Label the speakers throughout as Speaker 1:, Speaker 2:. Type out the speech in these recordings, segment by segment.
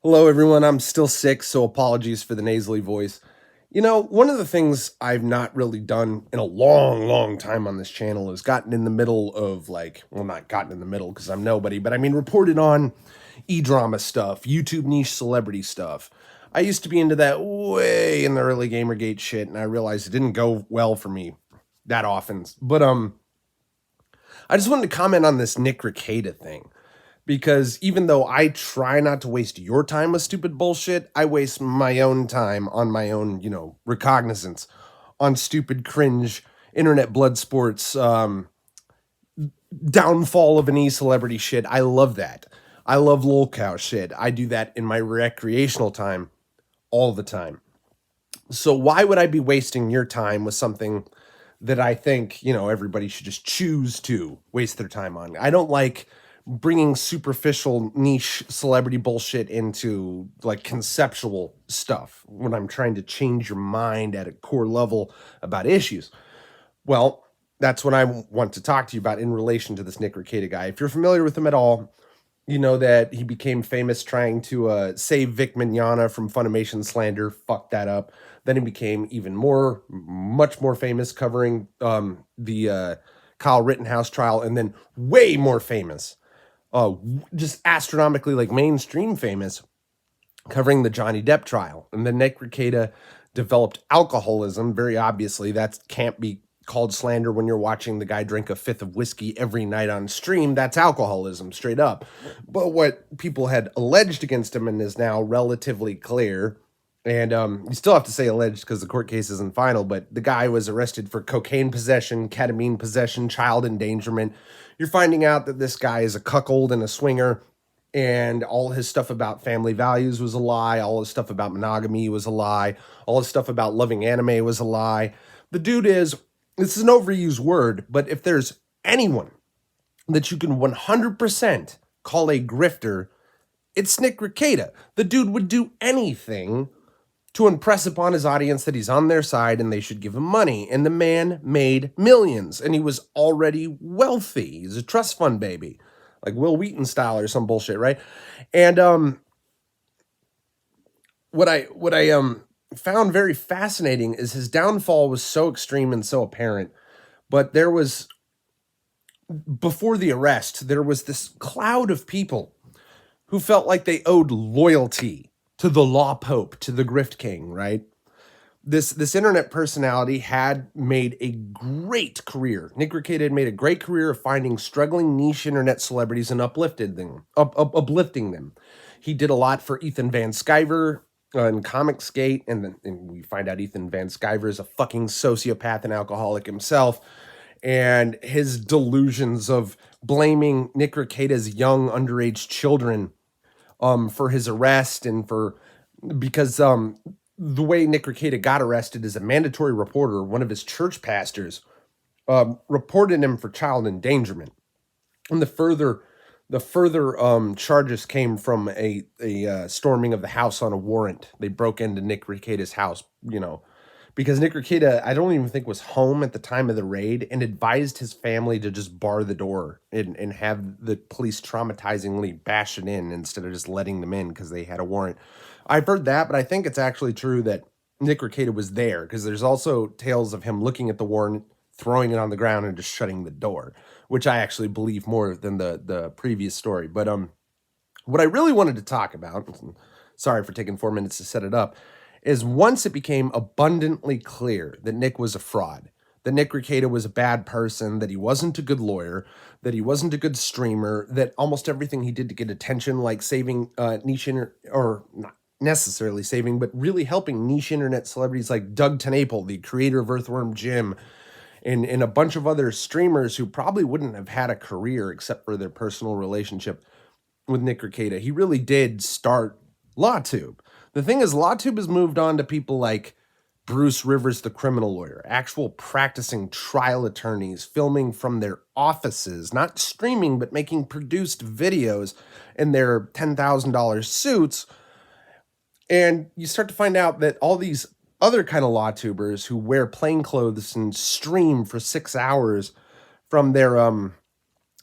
Speaker 1: Hello, everyone. I'm still sick, so apologies for the nasally voice. One of the things I've not really done in a long, long time on this channel is gotten in the middle of not gotten in the middle because I'm nobody, but I mean, reported on e-drama stuff, YouTube niche celebrity stuff. I used to be into that way in the early Gamergate shit, and I realized it didn't go well for me that often. But I just wanted to comment on this Nick Rekieta thing because even though I try not to waste your time with stupid bullshit, I waste my own time on my own, recognizance on stupid cringe internet blood sports downfall of an e-celebrity shit. I love that. I love lol cow shit. I do that in my recreational time all the time. So why would I be wasting your time with something that I think, everybody should just choose to waste their time on? I don't like bringing superficial niche celebrity bullshit into like conceptual stuff when I'm trying to change your mind at a core level about issues. Well, that's what I want to talk to you about in relation to this Nick Rekieta guy. If you're familiar with him at all, you know that he became famous trying to save Vic Mignogna from Funimation slander, fucked that up. Then he became much more famous covering the Kyle Rittenhouse trial, and then way more famous, just astronomically like mainstream famous, covering the Johnny Depp trial. And then Nick Rekieta developed alcoholism. Very obviously, that can't be called slander when you're watching the guy drink a fifth of whiskey every night on stream. That's alcoholism, straight up. But what people had alleged against him and is now relatively clear, and you still have to say alleged because the court case isn't final, but the guy was arrested for cocaine possession, ketamine possession, child endangerment. You're finding out that this guy is a cuckold and a swinger, and all his stuff about family values was a lie. All his stuff about monogamy was a lie. All his stuff about loving anime was a lie. The dude is, this is an overused word, but if there's anyone that you can 100% call a grifter, it's Nick Rekieta. The dude would do anything to impress upon his audience that he's on their side and they should give him money. And the man made millions, and he was already wealthy. He's a trust fund baby, like Will Wheaton style or some bullshit, right? And what I found very fascinating is his downfall was so extreme and so apparent. But there was, before the arrest, there was this cloud of people who felt like they owed loyalty to the law pope, to the grift king, right? This internet personality had made a great career. Nick Rekieta had made a great career of finding struggling niche internet celebrities and uplifting them. He did a lot for Ethan Van Sciver in Comicsgate, and we find out Ethan Van Sciver is a fucking sociopath and alcoholic himself, and his delusions of blaming Nick Rekieta's young underage children for his arrest and because the way Nick Rekieta got arrested is a mandatory reporter, one of his church pastors, reported him for child endangerment. And the further charges came from a storming of the house on a warrant. They broke into Nick Rekieta's house, because Nick Rekieta, I don't even think, was home at the time of the raid, and advised his family to just bar the door and have the police traumatizingly bash it in instead of just letting them in because they had a warrant. I've heard that, but I think it's actually true that Nick Rekieta was there, because there's also tales of him looking at the warrant, throwing it on the ground, and just shutting the door, which I actually believe more than the previous story. But what I really wanted to talk about, sorry for taking 4 minutes to set it up, is once it became abundantly clear that Nick was a fraud, that Nick Rekieta was a bad person, that he wasn't a good lawyer, that he wasn't a good streamer, that almost everything he did to get attention, like saving or not necessarily saving, but really helping niche internet celebrities like Doug TenNapel, the creator of Earthworm Jim, and a bunch of other streamers who probably wouldn't have had a career except for their personal relationship with Nick Rekieta. He really did start LawTube. The thing is, LawTube has moved on to people like Bruce Rivers, the criminal lawyer, actual practicing trial attorneys, filming from their offices, not streaming, but making produced videos in their $10,000 suits. And you start to find out that all these other kind of LawTubers who wear plain clothes and stream for 6 hours from their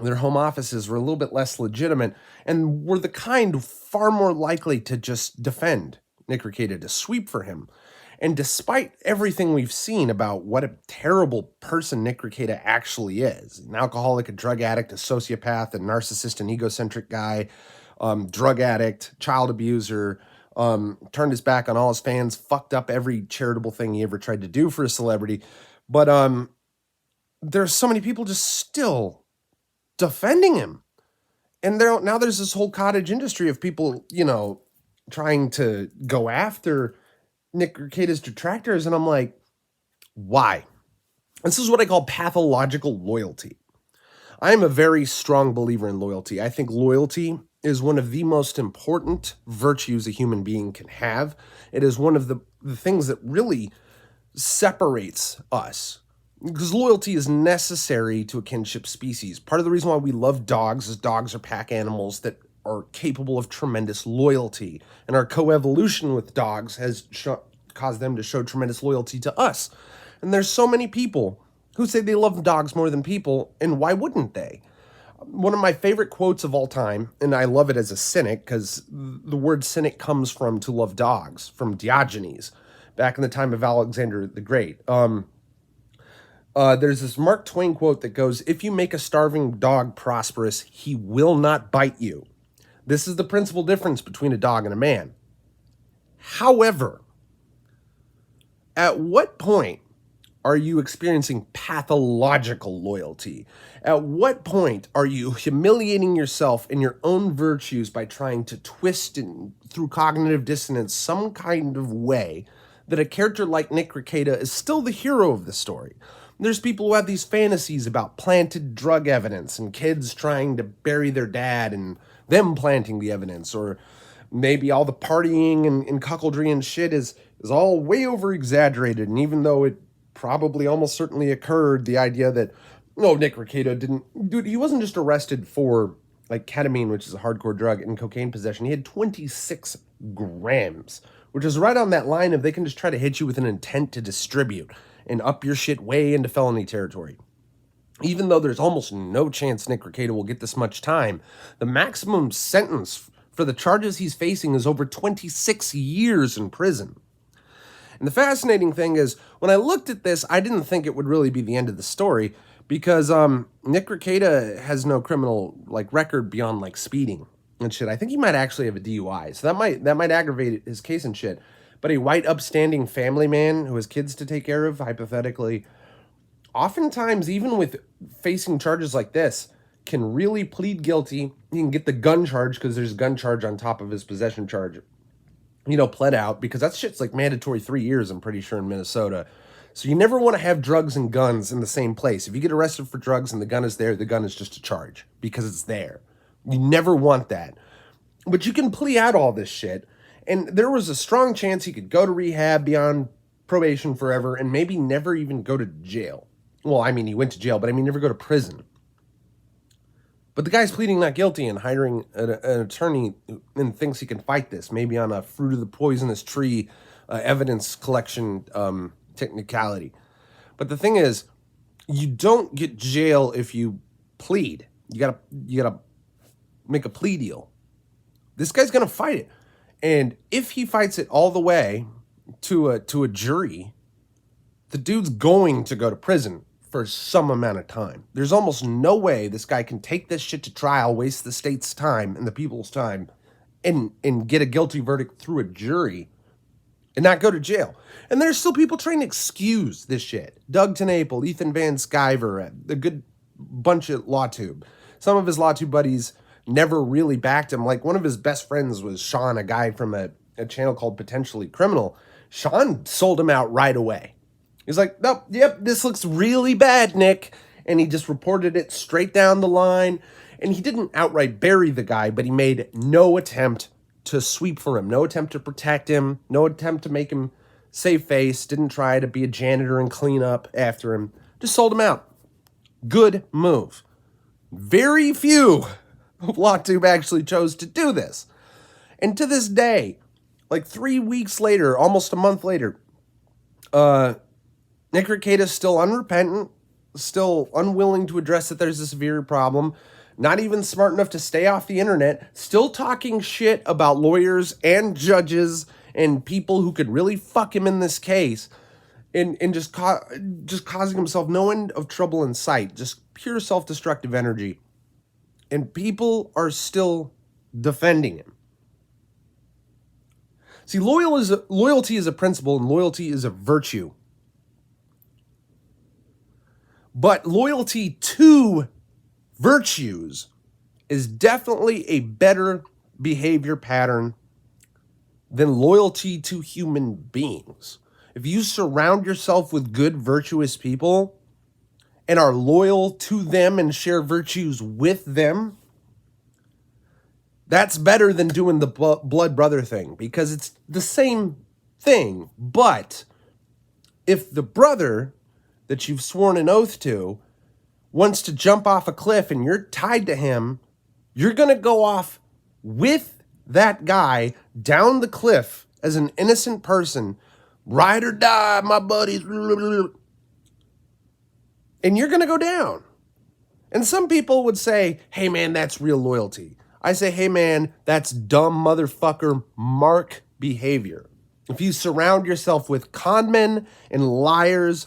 Speaker 1: Their home offices were a little bit less legitimate and were the kind far more likely to just defend Nick Rekieta, to sweep for him. And despite everything we've seen about what a terrible person Nick Rekieta actually is, an alcoholic, a drug addict, a sociopath, a narcissist, an egocentric guy, drug addict, child abuser, turned his back on all his fans, fucked up every charitable thing he ever tried to do for a celebrity. But there's so many people just still defending him. And now there's this whole cottage industry of people, trying to go after Nick Rekieta's detractors. And I'm like, why? This is what I call pathological loyalty. I am a very strong believer in loyalty. I think loyalty is one of the most important virtues a human being can have. It is one of the things that really separates us, because loyalty is necessary to a kinship species. Part of the reason why we love dogs is dogs are pack animals that are capable of tremendous loyalty, and our coevolution with dogs has caused them to show tremendous loyalty to us. And there's so many people who say they love dogs more than people, and why wouldn't they? One of my favorite quotes of all time, and I love it as a cynic because the word cynic comes from to love dogs, from Diogenes, back in the time of Alexander the Great. There's this Mark Twain quote that goes, "If you make a starving dog prosperous, he will not bite you." This is the principal difference between a dog and a man. However, at what point are you experiencing pathological loyalty? At what point are you humiliating yourself and your own virtues by trying to twist and through cognitive dissonance some kind of way that a character like Nick Rekieta is still the hero of the story? There's people who have these fantasies about planted drug evidence and kids trying to bury their dad and them planting the evidence, or maybe all the partying and cuckoldry and shit is all way over exaggerated. And even though it probably almost certainly occurred, the idea that, Nick Rekieta he wasn't just arrested for like ketamine, which is a hardcore drug, and cocaine possession. He had 26 grams, which is right on that line of they can just try to hit you with an intent to distribute and up your shit way into felony territory. Even though there's almost no chance Nick Rekieta will get this much time, the maximum sentence for the charges he's facing is over 26 years in prison. And the fascinating thing is, when I looked at this, I didn't think it would really be the end of the story, because Nick Rekieta has no criminal record beyond speeding and shit. I think he might actually have a DUI, so that might aggravate his case and shit. But a white, upstanding family man who has kids to take care of, hypothetically, oftentimes, even with facing charges like this, can really plead guilty. He can get the gun charge, because there's a gun charge on top of his possession charge, pled out, because that shit's mandatory 3 years, I'm pretty sure, in Minnesota. So you never want to have drugs and guns in the same place. If you get arrested for drugs and the gun is there, the gun is just a charge because it's there. You never want that. But you can plea out all this shit. And there was a strong chance he could go to rehab, be on probation forever, and maybe never even go to jail. Well, I mean, he went to jail, but never go to prison. But the guy's pleading not guilty and hiring an attorney and thinks he can fight this, maybe on a fruit of the poisonous tree evidence collection technicality. But the thing is, you don't get jail if you plead. You gotta make a plea deal. This guy's gonna fight it. And if he fights it all the way to a jury, the dude's going to go to prison for some amount of time. There's almost no way this guy can take this shit to trial, waste the state's time and the people's time, and get a guilty verdict through a jury and not go to jail. And there's still people trying to excuse this shit. Doug TenNapel, Ethan Van Sciver, a good bunch of LawTube. Some of his LawTube buddies never really backed him. One of his best friends was Sean, a guy from a channel called Potentially Criminal. Sean sold him out right away. He's like, nope, yep, this looks really bad, Nick. And he just reported it straight down the line. And he didn't outright bury the guy, but he made no attempt to sweep for him, no attempt to protect him, no attempt to make him save face, didn't try to be a janitor and clean up after him, just sold him out. Good move. Very few of LawTube actually chose to do this. And to this day, 3 weeks later, almost a month later, Nick Rekieta is still unrepentant, still unwilling to address that there's a severe problem, not even smart enough to stay off the internet, still talking shit about lawyers and judges and people who could really fuck him in this case, and just causing himself no end of trouble in sight, just pure self-destructive energy. And people are still defending him. See, loyalty is a principle, and loyalty is a virtue. But loyalty to virtues is definitely a better behavior pattern than loyalty to human beings. If you surround yourself with good, virtuous people and are loyal to them and share virtues with them, that's better than doing the blood brother thing, because it's the same thing. But if the brother that you've sworn an oath to wants to jump off a cliff and you're tied to him, you're going to go off with that guy down the cliff as an innocent person, ride or die, my buddies, and you're going to go down. And some people would say, hey man, that's real loyalty. I say, hey man, that's dumb motherfucker Mark behavior. If you surround yourself with con men and liars,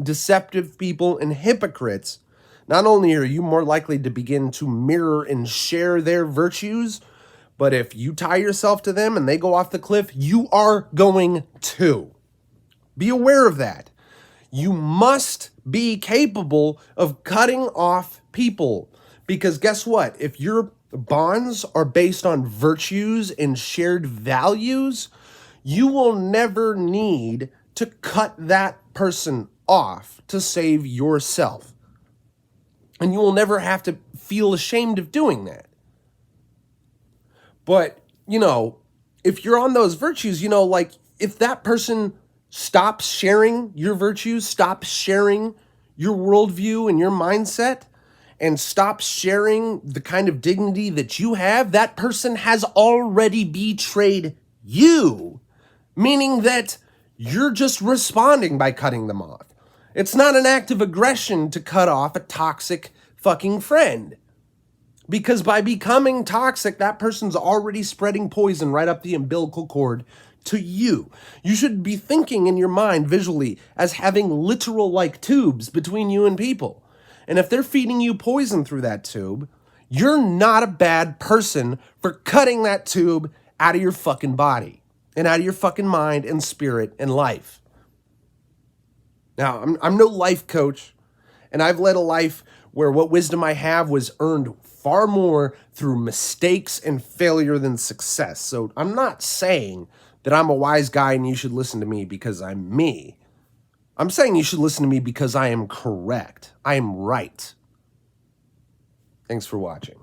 Speaker 1: deceptive people and hypocrites, not only are you more likely to begin to mirror and share their virtues, but if you tie yourself to them and they go off the cliff, you are going to. Be aware of that. You must be capable of cutting off people, because guess what? If your bonds are based on virtues and shared values, you will never need to cut that person off to save yourself. And you will never have to feel ashamed of doing that. But, if you're on those virtues, like if that person stops sharing your virtues, stops sharing your worldview and your mindset, and stops sharing the kind of dignity that you have, that person has already betrayed you, meaning that you're just responding by cutting them off. It's not an act of aggression to cut off a toxic fucking friend, because by becoming toxic, that person's already spreading poison right up the umbilical cord to you. You should be thinking in your mind visually as having literal like tubes between you and people. And if they're feeding you poison through that tube, you're not a bad person for cutting that tube out of your fucking body and out of your fucking mind and spirit and life. Now, I'm no life coach, and I've led a life where what wisdom I have was earned far more through mistakes and failure than success. So I'm not saying that I'm a wise guy and you should listen to me because I'm me. I'm saying you should listen to me because I am correct. I am right. Thanks for watching.